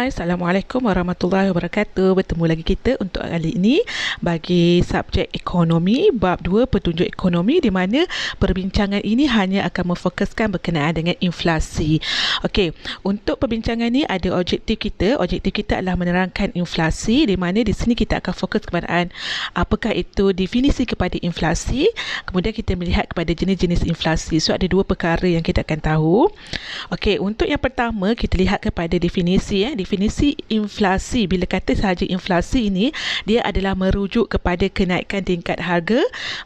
Hai, Assalamualaikum warahmatullahi wabarakatuh. Bertemu lagi kita untuk kali ini bagi subjek ekonomi, bab 2 petunjuk ekonomi, di mana perbincangan ini hanya akan memfokuskan berkenaan dengan inflasi. Okey, untuk perbincangan ini ada objektif kita. Objektif kita adalah menerangkan inflasi, di mana di sini kita akan fokus kepada apakah itu definisi kepada inflasi. Kemudian kita melihat kepada jenis-jenis inflasi. So ada dua perkara yang kita akan tahu. Okey, untuk yang pertama kita lihat kepada definisi. Definisi inflasi, bila kata sahaja inflasi ini, dia adalah merujuk kepada kenaikan tingkat harga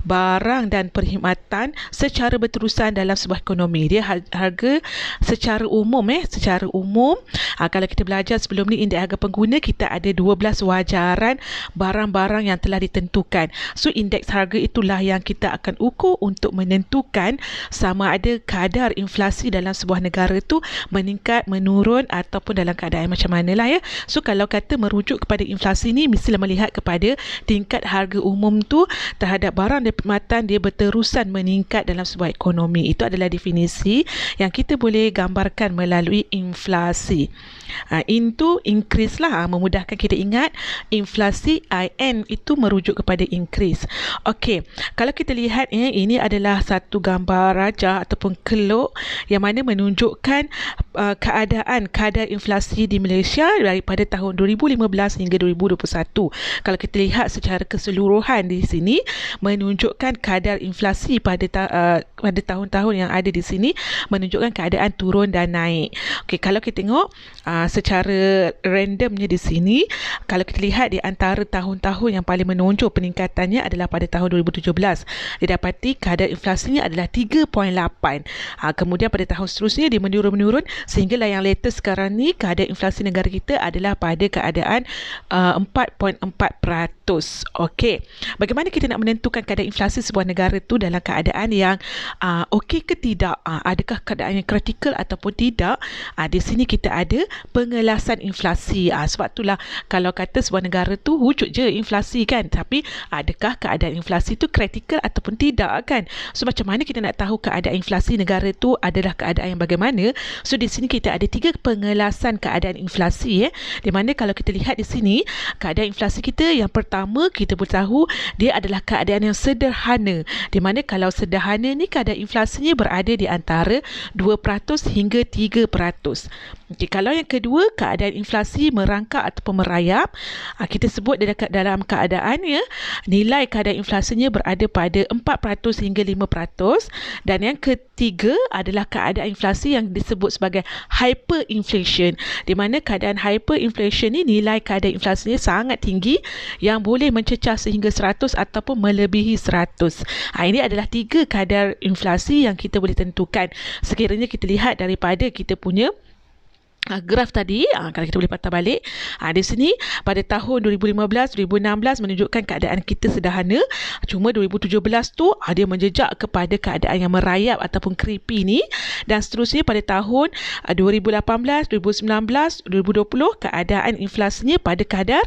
barang dan perkhidmatan secara berterusan dalam sebuah ekonomi. Dia harga secara umum secara umum. Kalau kita belajar sebelum ni indeks harga pengguna, kita ada 12 wajaran barang-barang yang telah ditentukan. So indeks harga itulah yang kita akan ukur untuk menentukan sama ada kadar inflasi dalam sebuah negara tu meningkat, menurun ataupun dalam keadaan macam manalah ya. So kalau kata merujuk kepada inflasi ni, mestilah melihat kepada tingkat harga umum tu terhadap barang dan perkhidmatan dia berterusan meningkat dalam sebuah ekonomi. Itu adalah definisi yang kita boleh gambarkan melalui inflasi. Into increase lah, memudahkan kita ingat. Inflasi IN itu merujuk kepada increase. Okey, kalau kita lihat ini adalah satu gambar rajah ataupun kelok yang mana menunjukkan keadaan kadar inflasi di Malaysia daripada tahun 2015 hingga 2021. Kalau kita lihat secara keseluruhan di sini menunjukkan kadar inflasi pada tahun-tahun yang ada di sini menunjukkan keadaan turun dan naik. Okey, kalau kita tengok secara randomnya di sini, kalau kita lihat di antara tahun-tahun yang paling menonjol peningkatannya adalah pada tahun 2017. Didapati kadar inflasinya adalah 3.8. Kemudian pada tahun seterusnya dia menurun sehinggalah yang latest sekarang ni kadar inflasi negara kita adalah pada keadaan 4.4%. Okey, bagaimana kita nak menentukan kadar inflasi sebuah negara tu dalam keadaan yang okey ke tidak? Adakah keadaan yang kritikal ataupun tidak? Di sini kita ada pengelasan inflasi. Sebab itulah kalau kata sebuah negara tu wujud je inflasi kan, tapi adakah keadaan inflasi tu kritikal ataupun tidak kan? So macam mana kita nak tahu keadaan inflasi negara tu adalah keadaan yang bagaimana? So di sini kita ada 3 pengelasan keadaan inflasi di mana kalau kita lihat di sini keadaan inflasi kita yang pertama kita boleh tahu dia adalah keadaan yang sederhana, di mana kalau sederhana ni kadar inflasinya berada di antara 2% hingga 3%. Okay, kalau yang kedua keadaan inflasi merangkak ataupun merayap, kita sebut dalam keadaan nilai kadar inflasinya berada pada 4% hingga 5%. Dan yang ketiga adalah keadaan inflasi yang disebut sebagai hyperinflation, di mana keadaan hyperinflation ni nilai kadar inflasinya sangat tinggi yang boleh mencecah sehingga 100 ataupun melebihi 100. Ini adalah 3 kadar inflasi yang kita boleh tentukan sekiranya kita lihat daripada kita punya graf tadi. Kalau kita boleh patah balik di sini pada tahun 2015, 2016 menunjukkan keadaan kita sederhana. Cuma 2017 tu dia menjejak kepada keadaan yang merayap ataupun creepy ni, dan seterusnya pada tahun 2018, 2019, 2020 keadaan inflasinya pada kadar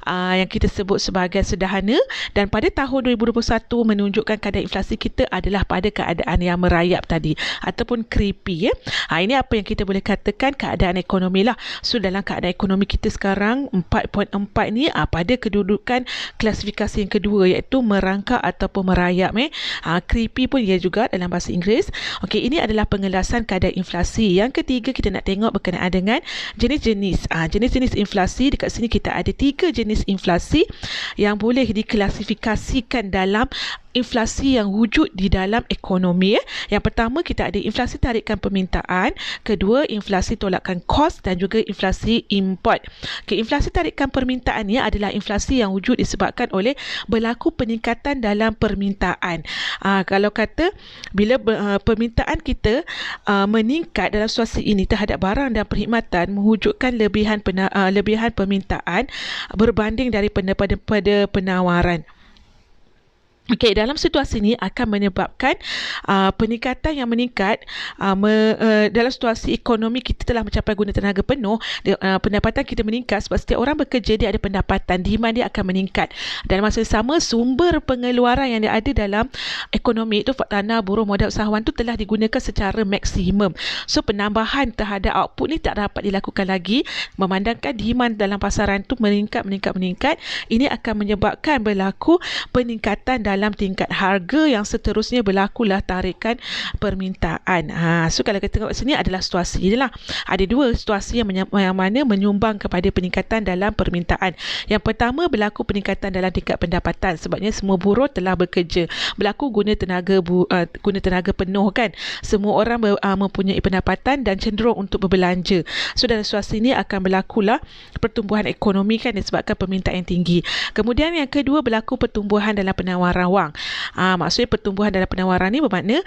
yang kita sebut sebagai sederhana, dan pada tahun 2021 menunjukkan kadar inflasi kita adalah pada keadaan yang merayap tadi ataupun creepy. Ini apa yang kita boleh katakan keadaan ekonomi lah. So dalam keadaan ekonomi kita sekarang 4.4 ni pada kedudukan klasifikasi yang kedua, iaitu merangkak ataupun merayap. Creepy pun ia juga dalam bahasa Inggeris. Okey, ini adalah pengelasan kadar inflasi. Yang ketiga kita nak tengok berkenaan dengan jenis-jenis jenis-jenis inflasi. Dekat sini kita ada 3 jenis inflasi yang boleh diklasifikasikan dalam inflasi yang wujud di dalam ekonomi. Yang pertama kita ada inflasi tarikan permintaan, kedua inflasi tolakan kos, dan juga inflasi import. Okay, inflasi tarikan permintaan ni adalah inflasi yang wujud disebabkan oleh berlaku peningkatan dalam permintaan. Kalau kata bila permintaan kita meningkat dalam situasi ini terhadap barang dan perkhidmatan, mewujudkan lebihan permintaan berbanding daripada penawaran. Okey, dalam situasi ini akan menyebabkan peningkatan yang meningkat dalam situasi ekonomi kita telah mencapai guna tenaga penuh, pendapatan kita meningkat sebab setiap orang bekerja dia ada pendapatan, demand dia akan meningkat. Dan masa yang sama sumber pengeluaran yang ada dalam ekonomi itu tanah, buruh, modal usahawan itu telah digunakan secara maksimum. So penambahan terhadap output ni tak dapat dilakukan lagi memandangkan demand dalam pasaran tu meningkat. Ini akan menyebabkan berlaku peningkatan dalam tingkat harga yang seterusnya berlakulah tarikan permintaan. So kalau kita tengok sini adalah situasi ni lah. Ada dua situasi yang mana menyumbang kepada peningkatan dalam permintaan. Yang pertama berlaku peningkatan dalam tingkat pendapatan sebabnya semua buruh telah bekerja. Berlaku guna tenaga penuh kan. Semua orang mempunyai pendapatan dan cenderung untuk berbelanja. So dalam situasi ini akan berlakulah pertumbuhan ekonomi kan disebabkan permintaan yang tinggi. Kemudian yang kedua berlaku pertumbuhan dalam penawaran wang. Maksudnya pertumbuhan dalam penawaran ni bermakna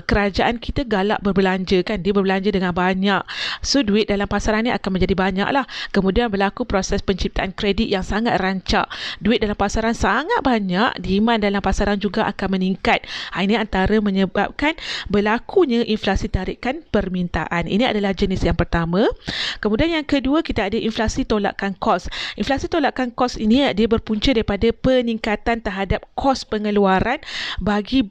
kerajaan kita galak berbelanja kan, dia berbelanja dengan banyak. So duit dalam pasaran ni akan menjadi banyak lah. Kemudian berlaku proses penciptaan kredit yang sangat rancak. Duit dalam pasaran sangat banyak, demand dalam pasaran juga akan meningkat. Ini antara menyebabkan berlakunya inflasi tarikan permintaan. Ini adalah jenis yang pertama. Kemudian yang kedua kita ada inflasi tolakan kos. Inflasi tolakan kos ini dia berpunca daripada peningkatan terhadap kos pengeluaran bagi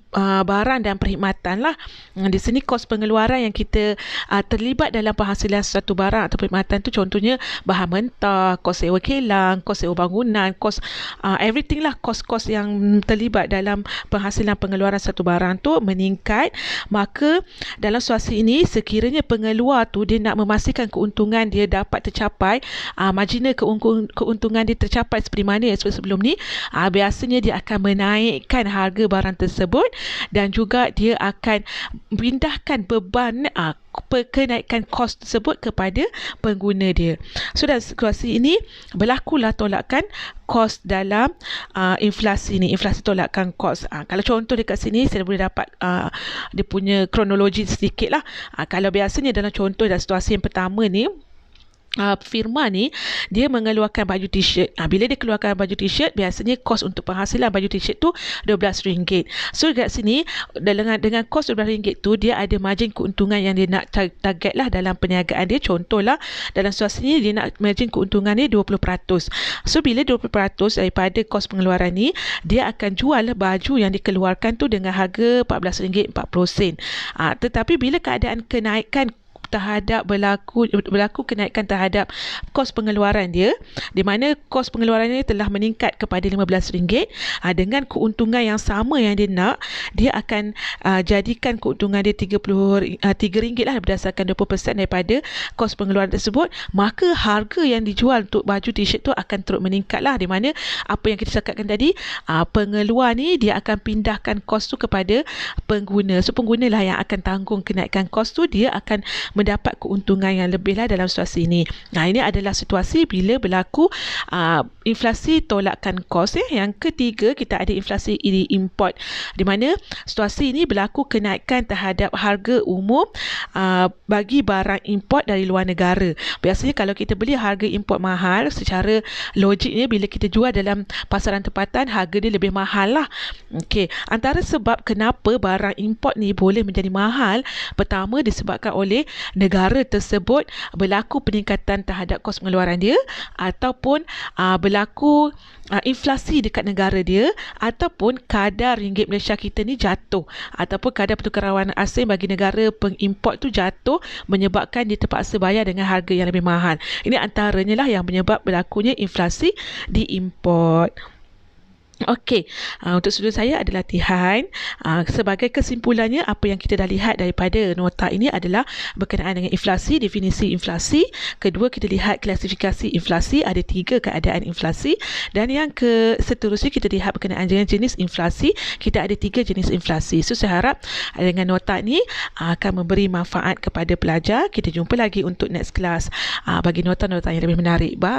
barang dan perkhidmatan lah. Di sini kos pengeluaran yang kita terlibat dalam penghasilan suatu barang atau perkhidmatan tu contohnya bahan mentah, kos sewa kilang, kos sewa bangunan, kos everything lah, kos-kos yang terlibat dalam penghasilan pengeluaran satu barang tu meningkat. Maka dalam situasi ini sekiranya pengeluar tu dia nak memastikan keuntungan dia dapat tercapai, marginal keuntungan dia tercapai seperti mana seperti sebelum ni, biasanya dia akan menaikkan harga barang tersebut dan juga dia akan pindahkan beban kenaikan kos tersebut kepada pengguna dia. So dalam situasi ini berlakulah tolakan kos dalam inflasi ni, inflasi tolakan kos. Kalau contoh dekat sini saya boleh dapat dia punya kronologi sedikit lah. Kalau biasanya dalam contoh dalam situasi yang pertama ni, firma ni dia mengeluarkan baju t-shirt. Bila dia keluarkan baju t-shirt, biasanya kos untuk penghasilan baju t-shirt tu RM12. So dekat sini dengan kos RM12 tu dia ada margin keuntungan yang dia nak target lah dalam perniagaan dia. Contohlah dalam situasi ni dia nak margin keuntungan dia 20%. So bila 20% daripada kos pengeluaran ni, dia akan jual baju yang dikeluarkan tu dengan harga RM14.40. Tetapi bila keadaan kenaikan terhadap berlaku kenaikan terhadap kos pengeluaran dia, di mana kos pengeluaran dia telah meningkat kepada RM15, dengan keuntungan yang sama yang dia nak, dia akan jadikan keuntungan dia RM3 lah berdasarkan 20% daripada kos pengeluaran tersebut. Maka harga yang dijual untuk baju t-shirt tu akan terus meningkat lah, di mana apa yang kita cakapkan tadi, pengeluar ni dia akan pindahkan kos tu kepada pengguna. So pengguna lah yang akan tanggung kenaikan kos tu, dia akan mendapat keuntungan yang lebih lah dalam situasi ini. Ini adalah situasi bila berlaku inflasi tolakan kos. Yang ketiga kita ada inflasi import, di mana situasi ini berlaku kenaikan terhadap harga umum bagi barang import dari luar negara. Biasanya kalau kita beli harga import mahal, secara logiknya bila kita jual dalam pasaran tempatan harga dia lebih mahal lah. Antara sebab kenapa barang import ni boleh menjadi mahal, pertama disebabkan oleh negara tersebut berlaku peningkatan terhadap kos pengeluaran dia, ataupun berlaku inflasi dekat negara dia, ataupun kadar ringgit Malaysia kita ni jatuh, ataupun kadar pertukaran asing bagi negara pengimport tu jatuh, menyebabkan dia terpaksa bayar dengan harga yang lebih mahal. Ini antaranya lah yang menyebab berlakunya inflasi di import. Untuk sudut saya ada latihan. Sebagai kesimpulannya, apa yang kita dah lihat daripada nota ini adalah berkenaan dengan inflasi, definisi inflasi. Kedua, kita lihat klasifikasi inflasi, ada 3 keadaan inflasi. Dan yang seterusnya kita lihat berkenaan dengan jenis inflasi, kita ada 3 jenis inflasi. So saya harap dengan nota ni akan memberi manfaat kepada pelajar. Kita jumpa lagi untuk next class bagi nota-nota yang lebih menarik. Bye.